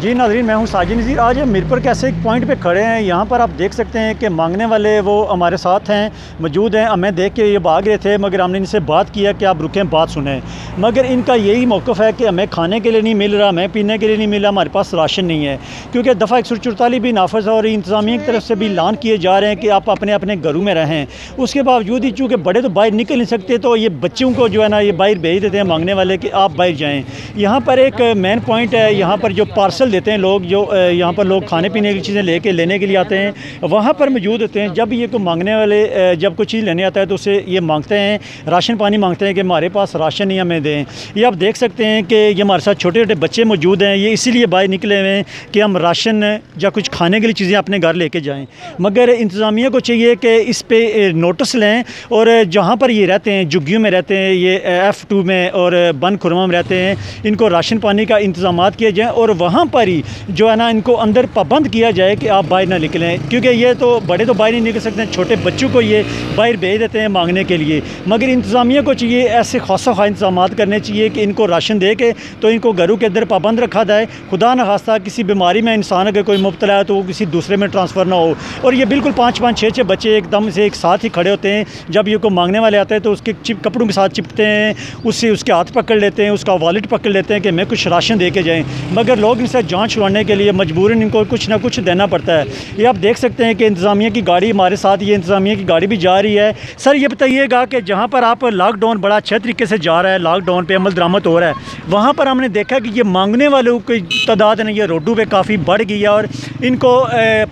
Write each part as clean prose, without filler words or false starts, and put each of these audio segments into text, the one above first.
जी नाज़रीन, मैं हूँ साजिद नज़ीर। आज हम मीरपुर के ऐसे एक पॉइंट पे खड़े हैं। यहाँ पर आप देख सकते हैं कि मांगने वाले वो हमारे साथ हैं, मौजूद हैं। हमें देख के ये भाग रहे थे, मगर हमने इनसे बात किया कि आप रुकें, बात सुनें। मगर इनका यही मौक़िफ़ है कि हमें खाने के लिए नहीं मिल रहा, हमें पीने के लिए नहीं मिल रहा, हमारे पास राशन नहीं है। क्योंकि दफ़ा 144 भी नाफज़ है और इंतज़ामिया की तरफ से भी ऐलान किए जा रहे हैं कि आप अपने अपने घरों में रहें। उसके बावजूद ही चूँकि बड़े तो बाहर निकल नहीं सकते, तो ये बच्चों को जो है ना, ये बाहर भेज देते हैं मांगने वाले कि आप बाहर जाएँ। यहाँ पर एक मेन पॉइंट है, यहाँ पर जो पार्सल देते हैं लोग, जो यहाँ पर लोग खाने पीने की चीज़ें लेने के लिए आते हैं, वहाँ पर मौजूद होते हैं। जब ये को मांगने वाले जब कुछ चीज़ लेने आता है तो उससे ये मांगते हैं, राशन पानी मांगते हैं कि हमारे पास राशन नहीं, हमें दें। ये आप देख सकते हैं कि ये हमारे साथ छोटे छोटे बच्चे मौजूद हैं। ये इसीलिए बाहर निकले हुए हैं कि हम राशन या कुछ खाने के लिए चीज़ें अपने घर लेके जाएँ। मगर इंतज़ामिया को चाहिए कि इस पर नोटिस लें, और जहाँ पर ये रहते हैं, झुग्गियों में रहते हैं, ये F2 में और बन खुरमा में रहते हैं, इनको राशन पानी का इंतज़ाम किए जाएँ, और वहाँ पर ही जो है ना, इनको अंदर पाबंद किया जाए कि आप बाहर ना निकलें। क्योंकि ये तो बड़े तो बाहर नहीं निकल सकते हैं, छोटे बच्चों को ये बाहर भेज देते हैं मांगने के लिए। मगर इंतज़ामिया को चाहिए ऐसे खासा खा इंतज़ाम करने चाहिए कि इनको राशन दे के तो इनको घरों के अंदर पाबंद रखा जाए। खुदा न खास्ता किसी बीमारी में इंसान अगर कोई मुब्तला है तो वो किसी दूसरे में ट्रांसफ़र ना हो। और ये बिल्कुल 5-5, 6-6 बच्चे एकदम से एक साथ ही खड़े होते हैं। जब ये को मांगने वाले आते हैं तो उसके कपड़ों के साथ चिपकते हैं, उससे उसके हाथ पकड़ लेते हैं, उसका वॉलेट पकड़ लेते हैं कि मैं कुछ राशन दे के जाएँ। मगर लोग इनसे जान छुड़वाने के लिए मजबूरन इनको कुछ ना कुछ देना पड़ता है। ये आप देख सकते हैं कि इंतज़ामिया की गाड़ी हमारे साथ, ये इंतज़ामिया की गाड़ी भी जा रही है। सर ये बताइएगा कि जहाँ पर आप लॉकडाउन बड़ा अच्छे तरीके से जा रहा है, लॉकडाउन पे अमल दरामद हो रहा है, वहाँ पर हमने देखा कि ये मांगने वालों की तादाद है ये रोडों पे काफ़ी बढ़ गई है और इनको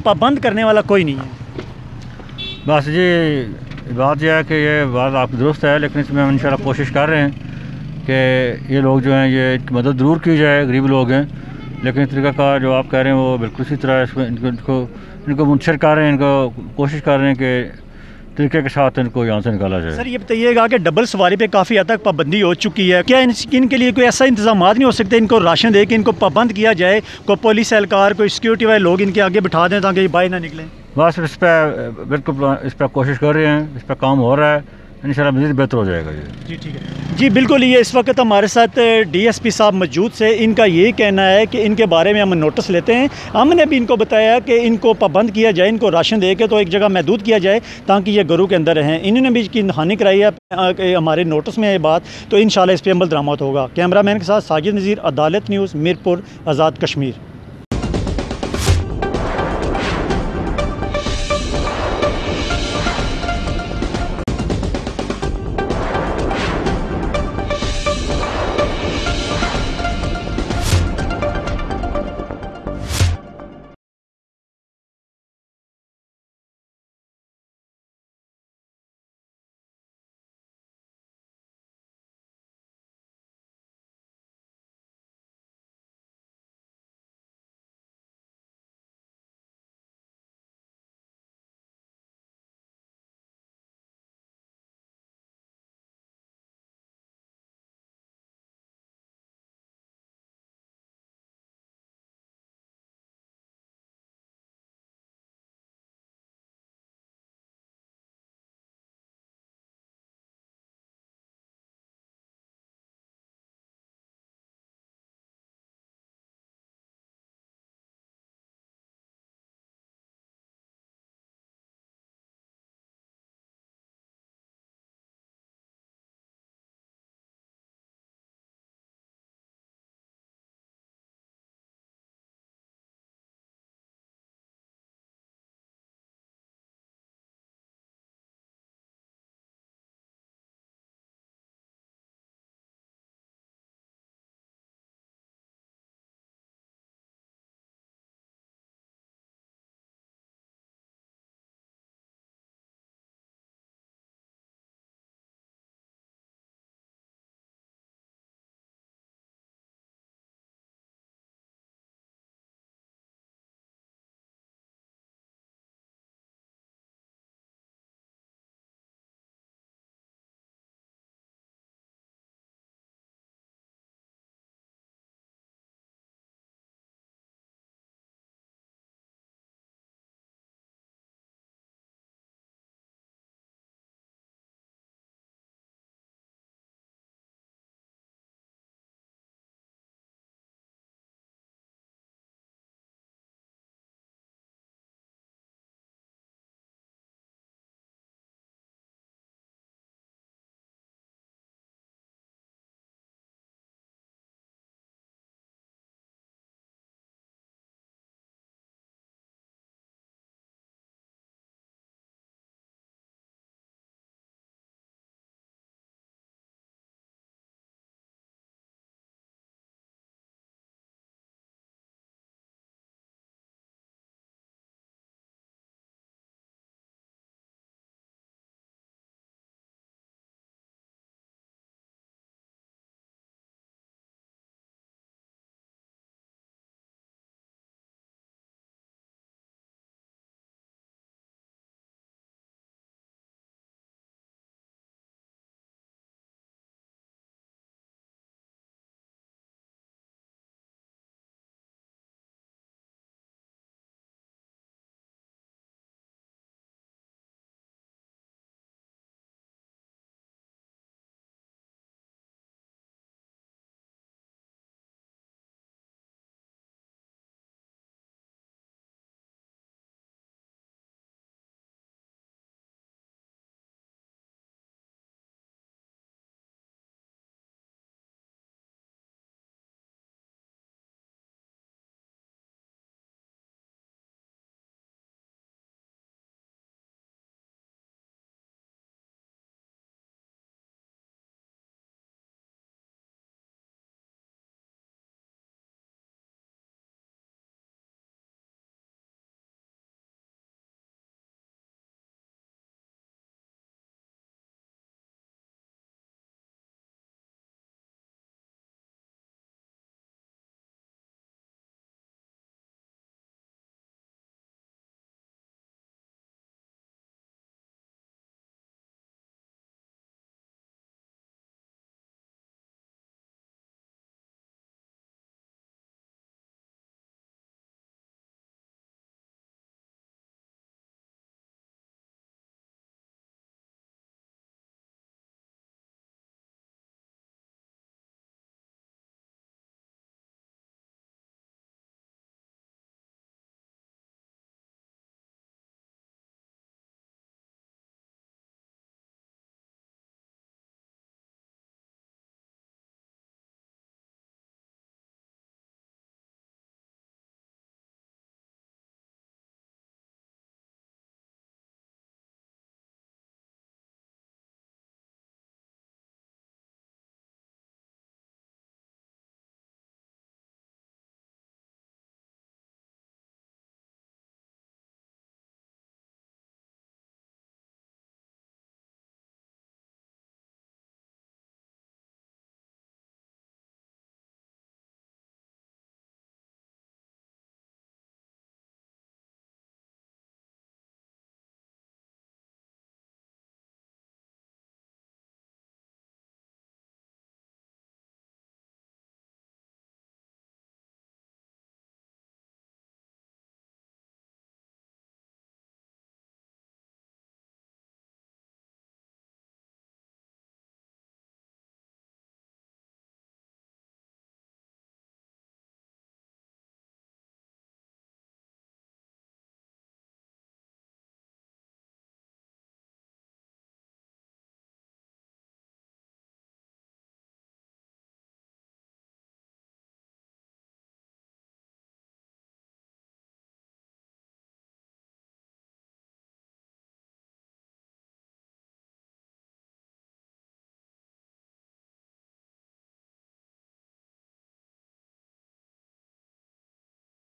पाबंद करने वाला कोई नहीं है। बस जी बात यह है कि ये बात आपकी दुरुस्त है, लेकिन इसमें हम इंशाल्लाह कोशिश कर रहे हैं कि ये लोग जो हैं ये इनकी मदद ज़रूर की जाए। गरीब लोग हैं, लेकिन इस तरीका का जो आप कह रहे हैं वो बिल्कुल इसी तरह इसमें इनको मुनशर कर रहे हैं, इनको कोशिश कर रहे हैं कि तरीके के साथ इनको यहाँ से निकाला जाए। सर ये बताइएगा कि डबल सवारी पे काफ़ी हद तक पाबंदी हो चुकी है, क्या इनके लिए कोई ऐसा इंतजाम नहीं हो सकते, इनको राशन दे के इनको पाबंद किया जाए, कोई पुलिस एहलकार, कोई सिक्योरिटी वाले लोग इनके आगे बिठा दें ताकि ये बाहर ना निकलें? बस इस पर बिल्कुल इस पर कोशिश कर रहे हैं, इस पर काम हो रहा है, इंशाल्लाह मज़ीद बेहतर हो जाएगा ये। जी ठीक है जी, बिल्कुल। ये इस वक्त हमारे साथ DSP साहब मौजूद से, इनका ये कहना है कि इनके बारे में हम नोटिस लेते हैं। हमने भी इनको बताया कि इनको पाबंद किया जाए, इनको राशन दे के तो एक जगह महदूद किया जाए ताकि ये घरों के अंदर रहें। इन्होंने भी इसकी हानि कराई है हमारे नोटिस में ये बात, तो इंशाल्लाह इस पर अमल दरामद होगा। कैमरा मैन के साथ साजिद नज़ीर, अदालत न्यूज़, मीरपुर, आज़ाद कश्मीर।